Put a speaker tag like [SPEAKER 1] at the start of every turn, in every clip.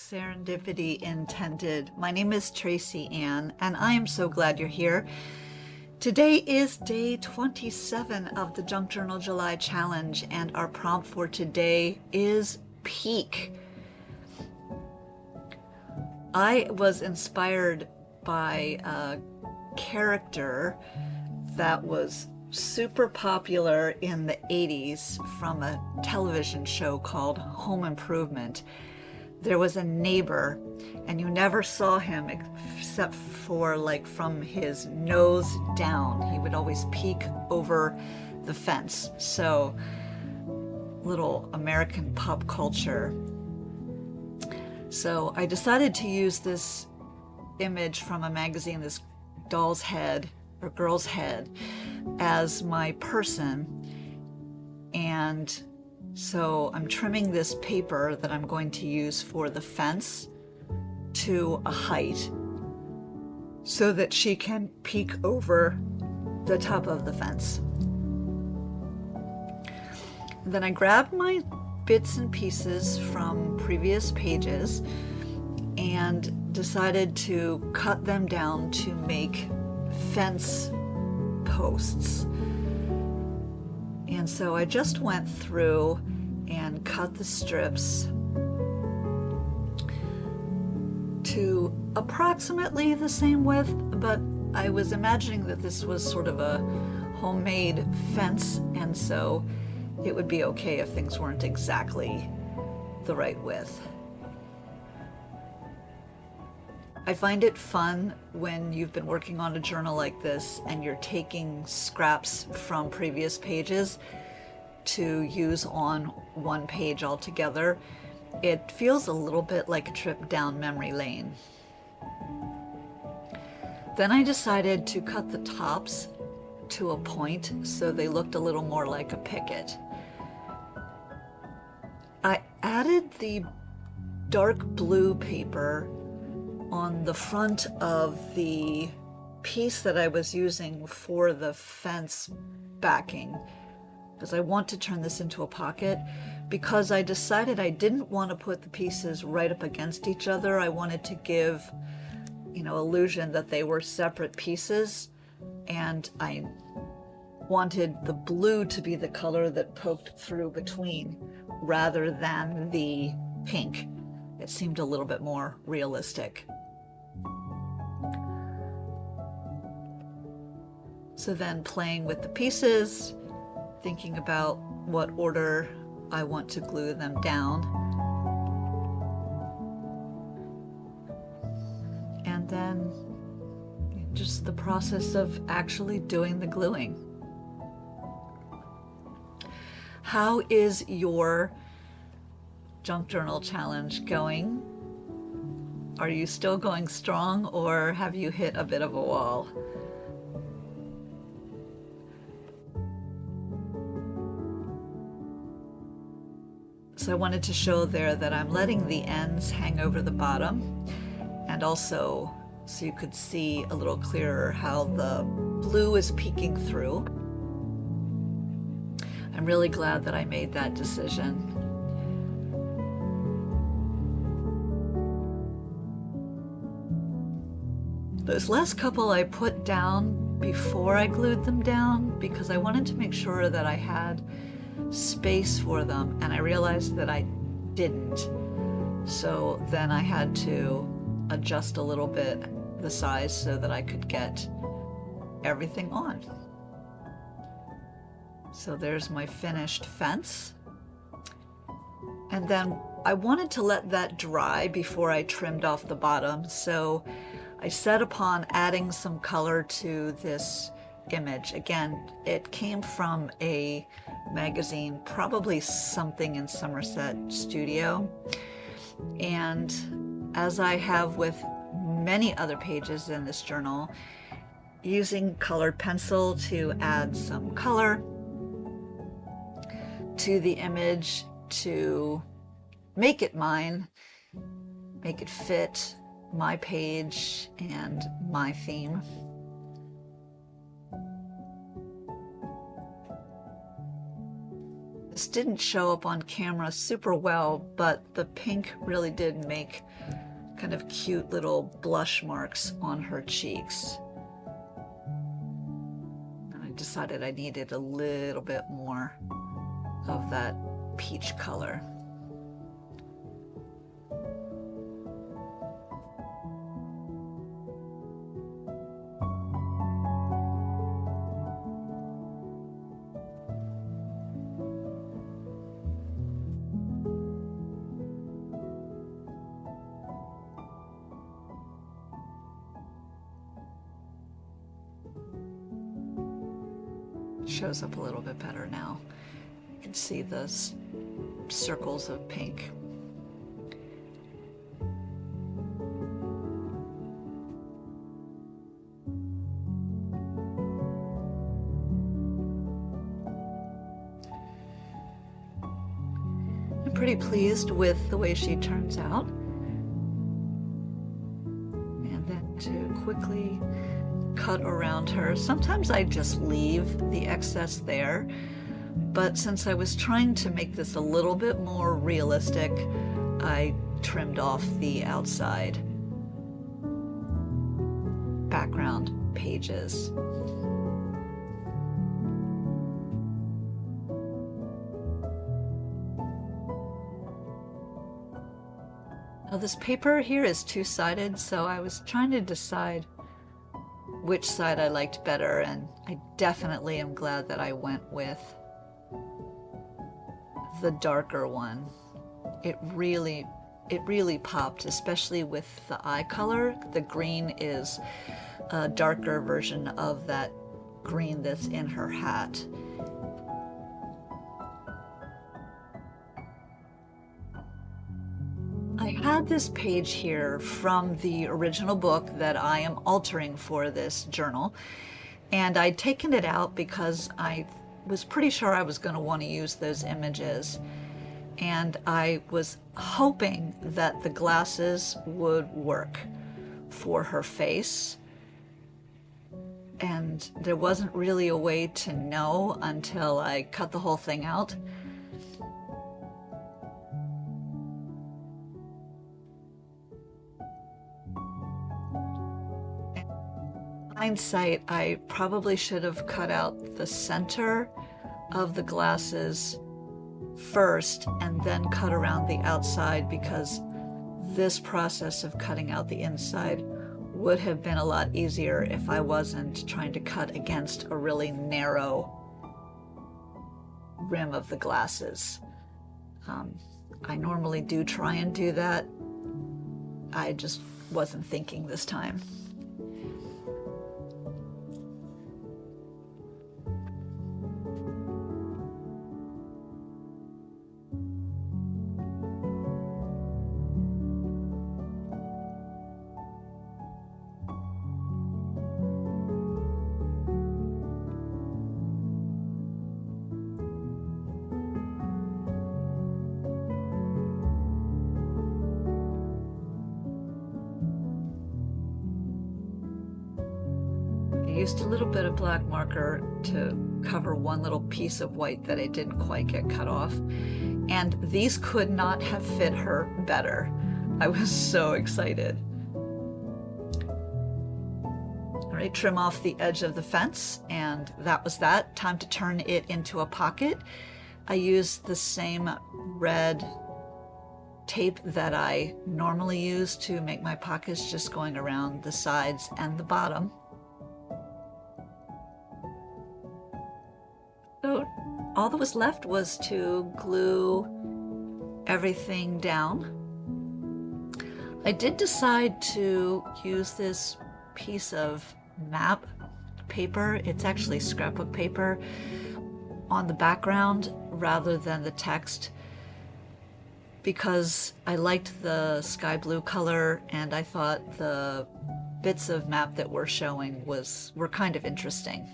[SPEAKER 1] serendipity intended. My name is Tracy Ann, and I am so glad you're here. Today is day 27 of the Junk Journal July Challenge, and our prompt for today is peak. I was inspired by a character that was super popular in the 80s from a television show called Home Improvement. There was a neighbor, and you never saw him except for like from his nose down. He would always peek over the fence. So, little American pop culture. So I decided to use this image from a magazine, this doll's head or girl's head, as my person. And so I'm trimming this paper that I'm going to use for the fence to a height so that she can peek over the top of the fence. And then I grabbed my bits and pieces from previous pages and decided to cut them down to make fence posts. And so I just went through and cut the strips to approximately the same width, but I was imagining that this was sort of a homemade fence, and so it would be okay if things weren't exactly the right width. I find it fun when you've been working on a journal like this and you're taking scraps from previous pages to use on one page altogether. It feels a little bit like a trip down memory lane. Then I decided to cut the tops to a point so they looked a little more like a picket. I added the dark blue paper on the front of the piece that I was using for the fence backing, because I want to turn this into a pocket, because I decided I didn't want to put the pieces right up against each other. I wanted to give, illusion that they were separate pieces, and I wanted the blue to be the color that poked through between rather than the pink. It seemed a little bit more realistic. So then playing with the pieces, thinking about what order I want to glue them down. And then just the process of actually doing the gluing. How is your Junk Journal Challenge going? Are you still going strong, or have you hit a bit of a wall? So I wanted to show there that I'm letting the ends hang over the bottom, and also so you could see a little clearer how the blue is peeking through. I'm really glad that I made that decision. Those last couple I put down before I glued them down because I wanted to make sure that I had space for them, and I realized that I didn't. So then I had to adjust a little bit the size so that I could get everything on. So there's my finished fence. And then I wanted to let that dry before I trimmed off the bottom. So I set upon adding some color to this image. Again, it came from a magazine, probably something in Somerset Studio. And as I have with many other pages in this journal, using colored pencil to add some color to the image to make it mine, make it fit my page and my theme. this didn't show up on camera super well, but the pink really did make kind of cute little blush marks on her cheeks. And I decided I needed a little bit more of that peach color. Shows up a little bit better now. You can see the circles of pink. I'm pretty pleased with the way she turns out. And then to quickly cut around her. Sometimes I just leave the excess there, but since I was trying to make this a little bit more realistic, I trimmed off the outside background pages. Now this paper here is two-sided, so I was trying to decide which side I liked better, and I definitely am glad that I went with the darker one. It really popped, especially with the eye color. The green is a darker version of that green that's in her hat. I had this page here from the original book that I am altering for this journal, and I'd taken it out because I was pretty sure I was going to want to use those images, and I was hoping that the glasses would work for her face, and there wasn't really a way to know until I cut the whole thing out. Hindsight, I probably should have cut out the center of the glasses first and then cut around the outside, because this process of cutting out the inside would have been a lot easier if I wasn't trying to cut against a really narrow rim of the glasses. I normally do try and do that. I just wasn't thinking this time. I used a little bit of black marker to cover one little piece of white that I didn't quite get cut off, and these could not have fit her better. I was so excited. All right, trim off the edge of the fence, and that was that. Time to turn it into a pocket. I used the same red tape that I normally use to make my pockets, just going around the sides and the bottom. So all that was left was to glue everything down. I did decide to use this piece of map paper, it's actually scrapbook paper, on the background rather than the text, because I liked the sky blue color and I thought the bits of map that we're showing were kind of interesting.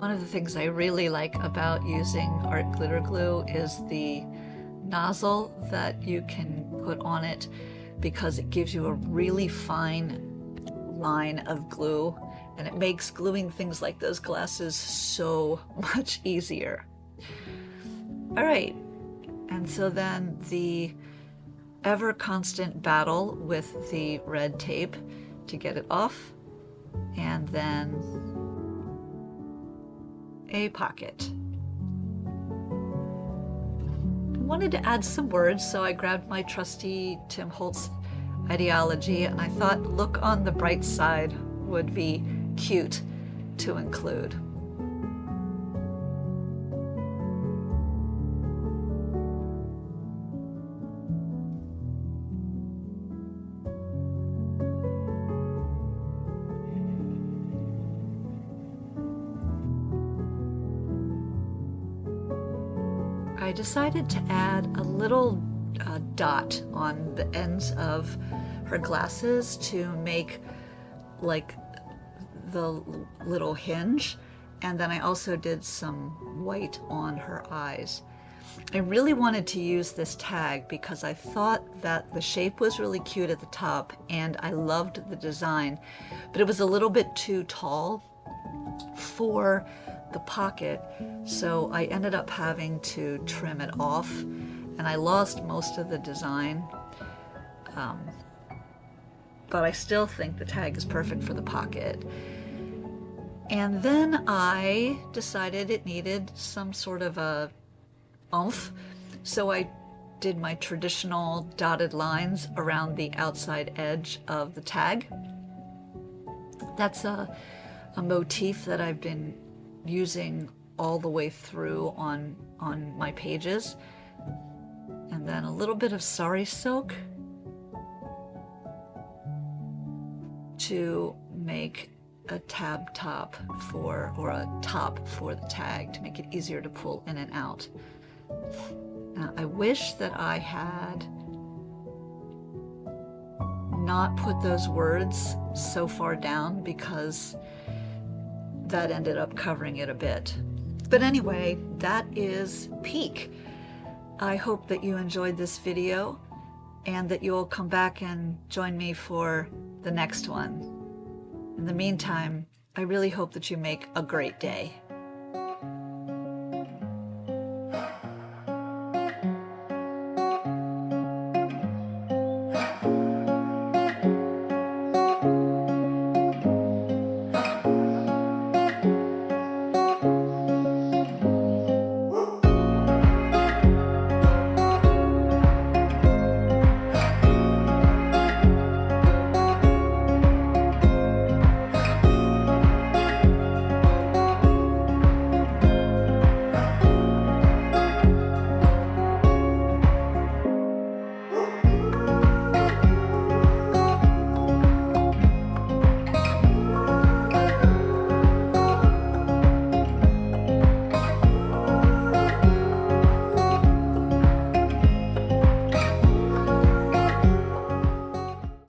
[SPEAKER 1] One of the things I really like about using art glitter glue is the nozzle that you can put on it, because it gives you a really fine line of glue, and it makes gluing things like those glasses so much easier. All right, and so then the ever constant battle with the red tape to get it off, and then a pocket. I wanted to add some words, so I grabbed my trusty Tim Holtz ideology, and I thought look on the bright side would be cute to include. I decided to add a little dot on the ends of her glasses to make like the little hinge, and then I also did some white on her eyes. I really wanted to use this tag because I thought that the shape was really cute at the top and I loved the design, but it was a little bit too tall for the pocket, so I ended up having to trim it off, and I lost most of the design, but I still think the tag is perfect for the pocket. And then I decided it needed some sort of a oomph, so I did my traditional dotted lines around the outside edge of the tag. That's a motif that I've been using all the way through on my pages. And then a little bit of sari silk to make a tab top for, or a top for the tag, to make it easier to pull in and out. Now, I wish that I had not put those words so far down, because that ended up covering it a bit. But anyway, that is Peak. I hope that you enjoyed this video and that you'll come back and join me for the next one. In the meantime, I really hope that you make a great day.